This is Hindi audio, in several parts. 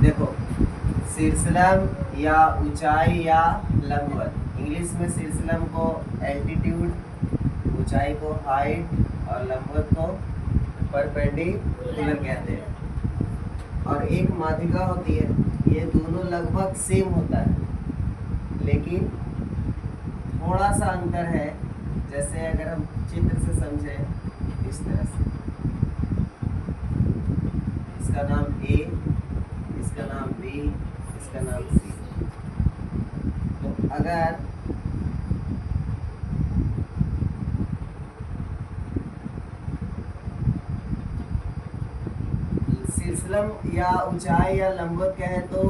देखो, शीर्षलम या ऊंचाई या लंबवत, इंग्लिश में शीर्षलम को एल्टीट्यूड, ऊंचाई को हाइट और लंबवत को परपेंडिकुलर कहते हैं। और एक माध्यिका होती है, ये दोनों लगभग सेम होता है, लेकिन थोड़ा सा अंतर है। जैसे अगर हम चित्र से समझें इस तरह से, इसका नाम ए, इसका नाम बी, इसका नाम सी। तो अगर शीर्षलम या ऊंचाई या लंबवत कहे तो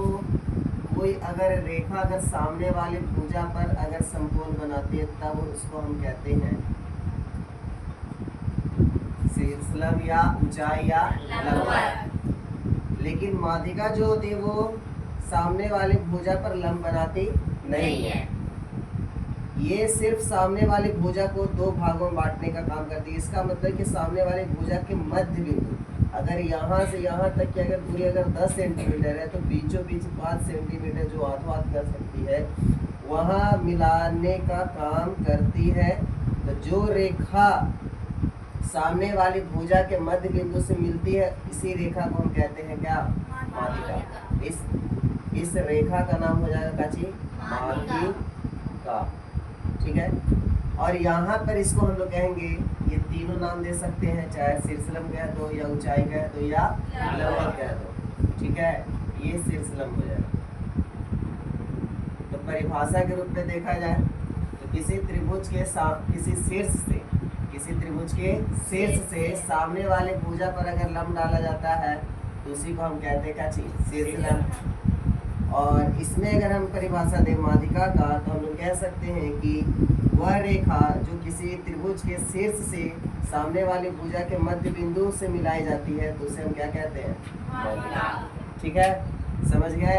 कोई अगर रेखा अगर सामने वाली भुजा पर अगर समकोण बनाती है तब उसको हम कहते हैं शीर्षलम या ऊंचाई या लंबवत। लेकिन माध्यिका जो होती है वो सामने वाली भुजा पर लंब बनाती नहीं है। ये सिर्फ सामने वाली भुजा को दो भागों में बांटने का काम करती है। इसका मतलब कि सामने वाली भुजा के मध्य बिंदु, अगर यहाँ से यहाँ तक की अगर दूरी अगर 10 सेंटीमीटर है तो बीचों बीच 5 सेंटीमीटर जो हाथ कर सकती है वहाँ मिलाने का काम करती है। तो जो रेखा सामने वाली भुजा के मध्य बिंदु से मिलती है इसी रेखा को हम कहते हैं क्या? माध्यिका। इस रेखा का नाम हो जाएगा काची? माध्यिका। ठीक है। और यहाँ पर इसको हम लोग कहेंगे, ये तीनों नाम दे सकते हैं, चाहे शीर्षलम कह दो या ऊंचाई कह दो या लंबवत कह दो। ठीक है, ये शीर्षलम हो जाएगा। तो परिभाषा के रूप में देखा जाए तो किसी त्रिभुज के शीर्ष से सामने वाले भुजा पर अगर लंब डाला जाता है तो उसी को हम कहते हैं क्या चीज? शीर्षलम। और इसमें अगर हम परिभाषा दें माध्यिका का तो हम लोग कह सकते हैं कि वह रेखा जो किसी त्रिभुज के शीर्ष से सामने वाली भुजा के मध्य बिंदु से मिलाई जाती है तो उसे हम क्या कहते हैं? माध्यिका। ठीक है, समझ गए?